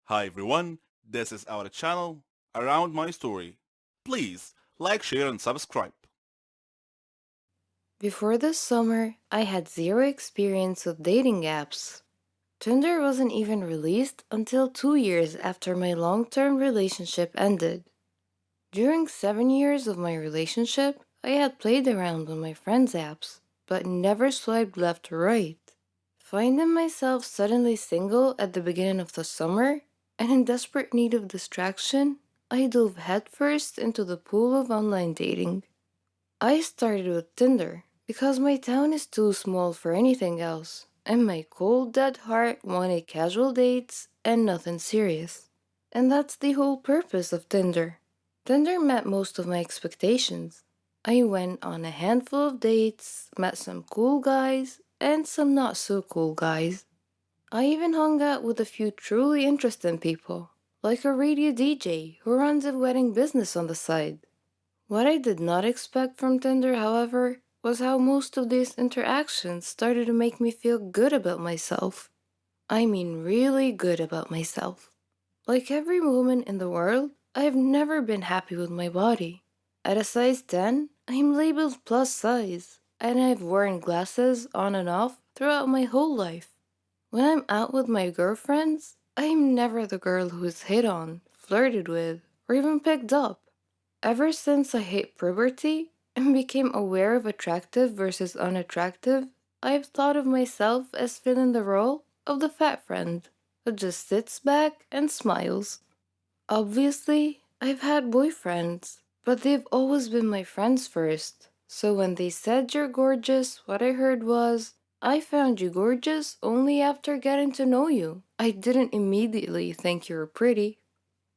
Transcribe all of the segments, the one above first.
Hi everyone, this is our channel, Around My Story. Please like, share and subscribe. Before this summer, I had zero experience with dating apps. Tinder wasn't even released until 2 years after my long term relationship ended. During 7 years of my relationship, I had played around on my friends' apps, but never swiped left or right. Finding myself suddenly single at the beginning of the summer and in desperate need of distraction, I dove headfirst into the pool of online dating. I started with Tinder because my town is too small for anything else, and my cold dead heart wanted casual dates and nothing serious. And that's the whole purpose of Tinder. Tinder met most of my expectations. I went on a handful of dates, met some cool guys, and some not so cool guys. I even hung out with a few truly interesting people, like a radio DJ who runs a wedding business on the side. What I did not expect from Tinder, however, was how most of these interactions started to make me feel good about myself. I mean, really good about myself. Like every woman in the world, I have never been happy with my body. At a size 10, I am labeled plus size, and I've worn glasses on and off throughout my whole life. When I'm out with my girlfriends, I am never the girl who is hit on, flirted with, or even picked up. Ever since I hit puberty and became aware of attractive versus unattractive, I've thought of myself as filling the role of the fat friend who just sits back and smiles. Obviously, I've had boyfriends, but they've always been my friends first. So when they said you're gorgeous, what I heard was, I found you gorgeous only after getting to know you. I didn't immediately think you were pretty.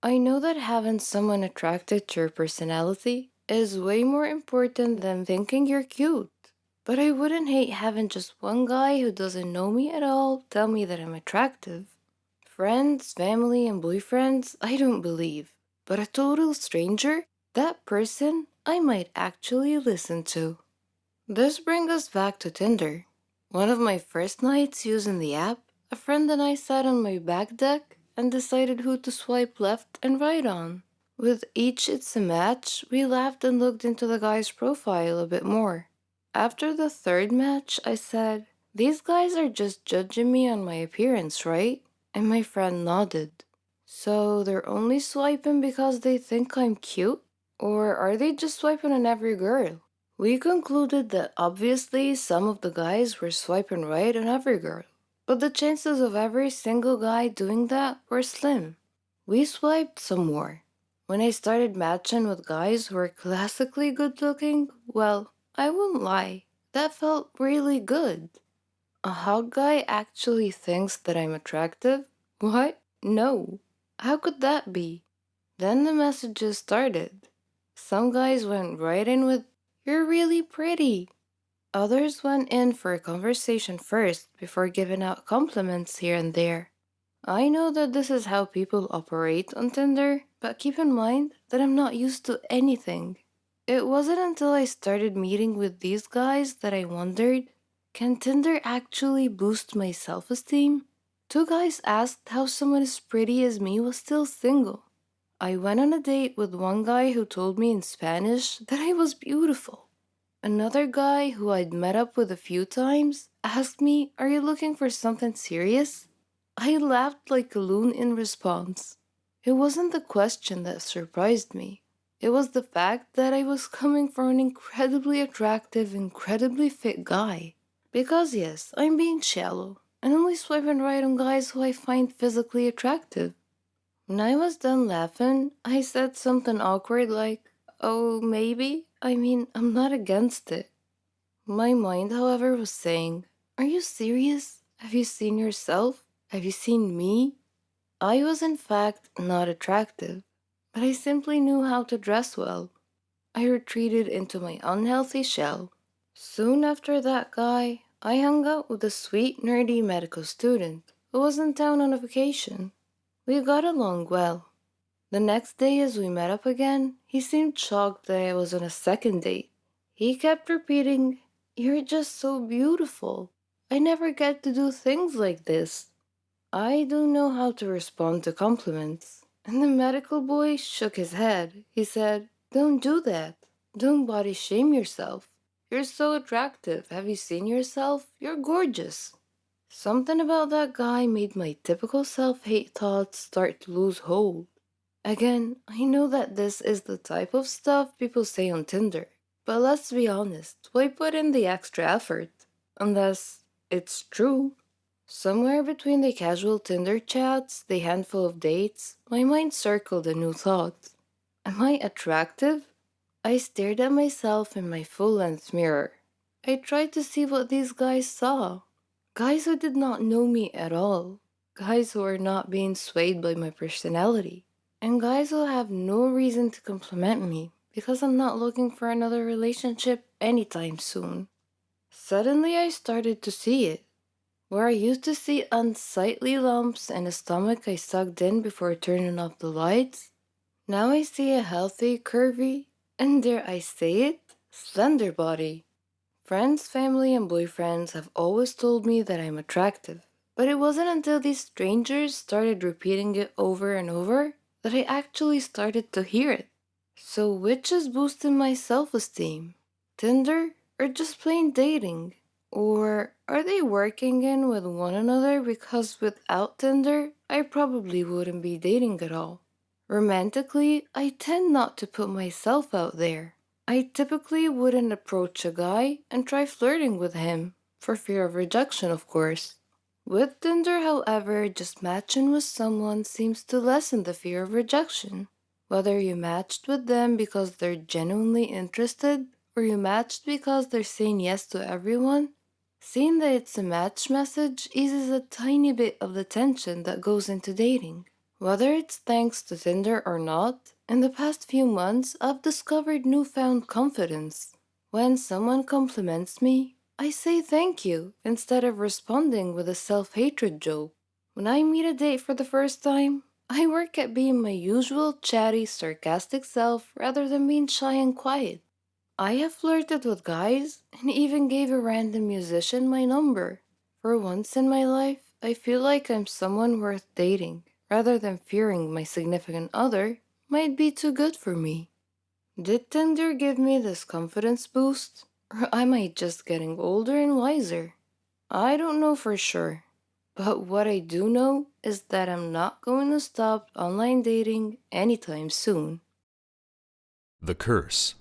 I know that having someone attracted to your personality is way more important than thinking you're cute. But I wouldn't hate having just one guy who doesn't know me at all tell me that I'm attractive. Friends, family, and boyfriends, I don't believe. But a total stranger, that person I might actually listen to. This brings us back to Tinder. One of my first nights using the app, a friend and I sat on my back deck and decided who to swipe left and right on. With each It's a Match, we laughed and looked into the guy's profile a bit more. After the third match, I said, these guys are just judging me on my appearance, right? And my friend nodded. So they're only swiping because they think I'm cute? Or are they just swiping on every girl? We concluded that obviously some of the guys were swiping right on every girl, but the chances of every single guy doing that were slim. We swiped some more. When I started matching with guys who were classically good looking, well, I won't lie, that felt really good. A hot guy actually thinks that I'm attractive? What? No. How could that be? Then the messages started. Some guys went right in with, you're really pretty. Others went in for a conversation first before giving out compliments here and there. I know that this is how people operate on Tinder, but keep in mind that I'm not used to anything. It wasn't until I started meeting with these guys that I wondered, can Tinder actually boost my self esteem? Two guys asked how someone as pretty as me was still single. I went on a date with one guy who told me in Spanish that I was beautiful. Another guy who I'd met up with a few times asked me, are you looking for something serious? I laughed like a loon in response. It wasn't the question that surprised me. It was the fact that I was coming from an incredibly attractive, incredibly fit guy. Because, yes, I'm being shallow and only swiping right on guys who I find physically attractive. When I was done laughing, I said something awkward like, oh, maybe? I mean, I'm not against it. My mind, however, was saying, are you serious? Have you seen yourself? Have you seen me? I was, in fact, not attractive, but I simply knew how to dress well. I retreated into my unhealthy shell. Soon after that guy, I hung out with a sweet, nerdy medical student who was in town on a vacation. We got along well. The next day, as we met up again, he seemed shocked that I was on a second date. He kept repeating, you're just so beautiful. I never get to do things like this. I don't know how to respond to compliments. And the medical boy shook his head. He said, "Don't do that. Don't body shame yourself. You're so attractive. Have you seen yourself? You're gorgeous." Something about that guy made my typical self hate thoughts start to lose hold. Again, I know that this is the type of stuff people say on Tinder, but let's be honest, why put in the extra effort? Unless it's true. Somewhere between the casual Tinder chats, the handful of dates, my mind circled a new thought. Am I attractive? I stared at myself in my full length mirror. I tried to see what these guys saw. Guys who did not know me at all. Guys who are not being swayed by my personality. And guys who have no reason to compliment me because I'm not looking for another relationship anytime soon. Suddenly I started to see it. Where I used to see unsightly lumps and a stomach I sucked in before turning off the lights, now I see a healthy, curvy, and dare I say it, slender body. Friends, family, and boyfriends have always told me that I'm attractive, but it wasn't until these strangers started repeating it over and over that I actually started to hear it. So, which is boosting my self esteem? Tinder or just plain dating? Or are they working in with one another because without Tinder, I probably wouldn't be dating at all? Romantically, I tend not to put myself out there. I typically wouldn't approach a guy and try flirting with him, for fear of rejection, of course. With Tinder, however, just matching with someone seems to lessen the fear of rejection. Whether you matched with them because they're genuinely interested, or you matched because they're saying yes to everyone, seeing that it's a match message eases a tiny bit of the tension that goes into dating. Whether it's thanks to Tinder or not, in the past few months I've discovered newfound confidence. When someone compliments me, I say thank you instead of responding with a self hatred joke. When I meet a date for the first time, I work at being my usual chatty, sarcastic self rather than being shy and quiet. I have flirted with guys and even gave a random musician my number. For once in my life, I feel like I'm someone worth dating, rather than fearing my significant other might be too good for me. Did Tinder give me this confidence boost? Or am I just getting older and wiser? I don't know for sure. But what I do know is that I'm not going to stop online dating anytime soon. The Curse.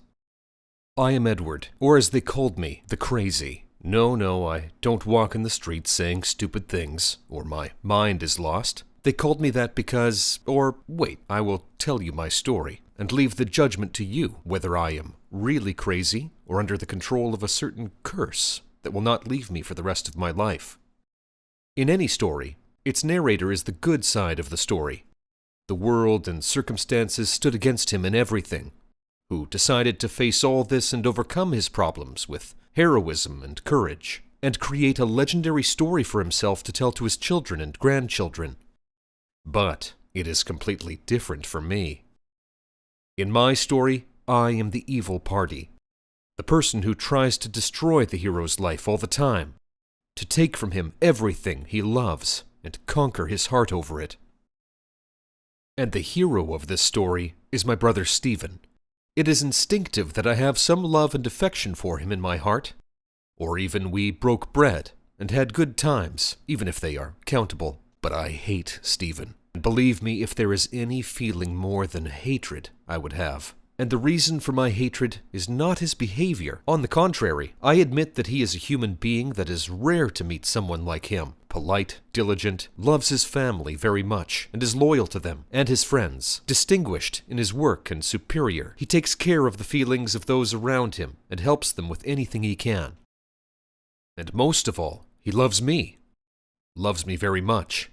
I am Edward, or as they called me, the Crazy. No, I don't walk in the streets saying stupid things, or my mind is lost. They called me that because, wait, I will tell you my story, and leave the judgment to you, whether I am really crazy, or under the control of a certain curse that will not leave me for the rest of my life. In any story, its narrator is the good side of the story. The world and circumstances stood against him in everything, who decided to face all this and overcome his problems with heroism and courage, and create a legendary story for himself to tell to his children and grandchildren. But it is completely different for me. In my story, I am the evil party, the person who tries to destroy the hero's life all the time, to take from him everything he loves and conquer his heart over it. And the hero of this story is my brother Stephen. It is instinctive that I have some love and affection for him in my heart, or even we broke bread and had good times, even if they are countable. But I hate Stephen, and believe me, if there is any feeling more than hatred, I would have. And the reason for my hatred is not his behavior. On the contrary, I admit that he is a human being that is rare to meet someone like him. Polite, diligent, loves his family very much, and is loyal to them and his friends. Distinguished in his work and superior, he takes care of the feelings of those around him and helps them with anything he can. And most of all, he loves me. Loves me very much.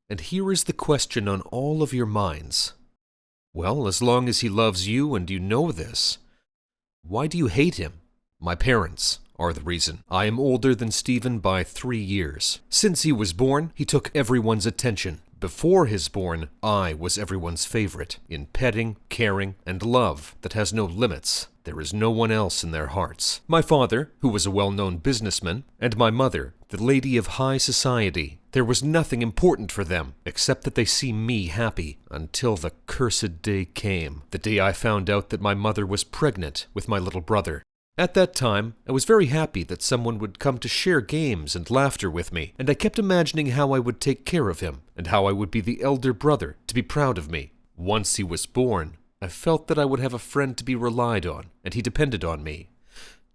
And here is the question on all of your minds. Well, as long as he loves you and you know this, why do you hate him? My parents are the reason. I am older than Stephen by 3 years. Since he was born, he took everyone's attention. Before his born, I was everyone's favorite, in petting, caring, and love that has no limits. There is no one else in their hearts. My father, who was a well-known businessman, and my mother, the lady of high society, There was nothing important for them, except that they see me happy, until the cursed day came, the day I found out that my mother was pregnant with my little brother. At that time, I was very happy that someone would come to share games and laughter with me, and I kept imagining how I would take care of him, and how I would be the elder brother to be proud of me. Once he was born, I felt that I would have a friend to be relied on, and he depended on me.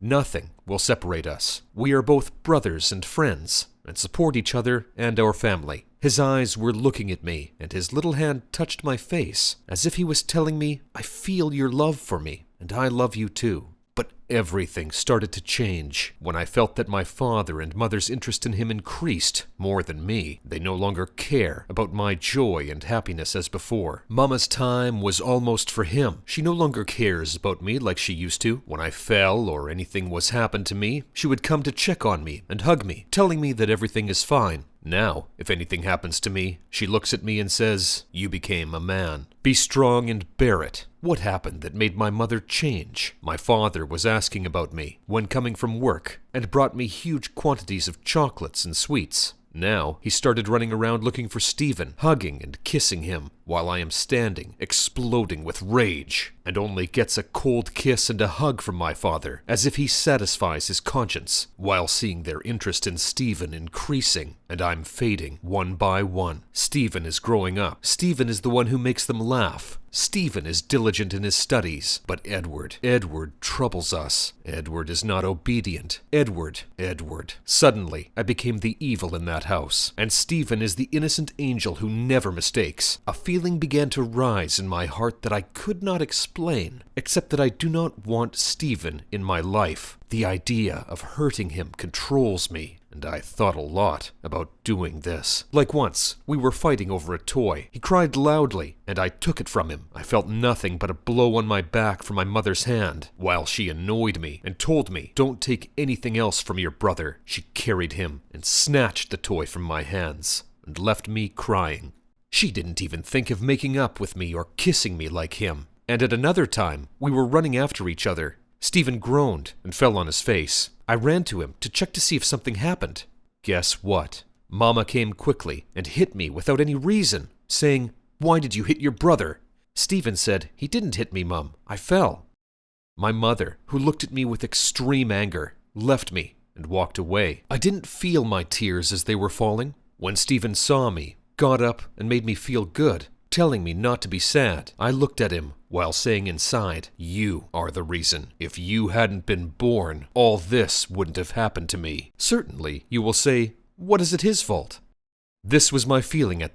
Nothing will separate us. We are both brothers and friends, and support each other and our family. His eyes were looking at me, and his little hand touched my face, as if he was telling me, I feel your love for me, and I love you too. But everything started to change when I felt that my father and mother's interest in him increased more than me. They no longer care about my joy and happiness as before. Mama's time was almost for him. She no longer cares about me like she used to. When I fell or anything was happened to me, she would come to check on me and hug me, telling me that everything is fine. Now, if anything happens to me, she looks at me and says, "You became a man. Be strong and bear it." What happened that made my mother change? My father was asking about me when coming from work and brought me huge quantities of chocolates and sweets. Now, he started running around looking for Stephen, hugging and kissing him, while I am standing, exploding with rage, and only gets a cold kiss and a hug from my father, as if he satisfies his conscience, while seeing their interest in Stephen increasing, and I'm fading one by one. Stephen is growing up. Stephen is the one who makes them laugh. Stephen is diligent in his studies, but Edward troubles us. Edward is not obedient. Edward. Suddenly, I became the evil in that house, and Stephen is the innocent angel who never mistakes. A feeling began to rise in my heart that I could not explain, except that I do not want Stephen in my life. The idea of hurting him controls me, and I thought a lot about doing this. Like once, we were fighting over a toy. He cried loudly, and I took it from him. I felt nothing but a blow on my back from my mother's hand, while she annoyed me and told me, "Don't take anything else from your brother." She carried him and snatched the toy from my hands, and left me crying. She didn't even think of making up with me or kissing me like him. And at another time, we were running after each other. Stephen groaned and fell on his face. I ran to him to check to see if something happened. Guess what? Mama came quickly and hit me without any reason, saying, "Why did you hit your brother?" Stephen said, "He didn't hit me, Mum. I fell." My mother, who looked at me with extreme anger, left me and walked away. I didn't feel my tears as they were falling. When Stephen saw me, got up and made me feel good, telling me not to be sad, I looked at him while saying inside, "You are the reason. If you hadn't been born, all this wouldn't have happened to me." Certainly, you will say, what is it his fault? This was my feeling at that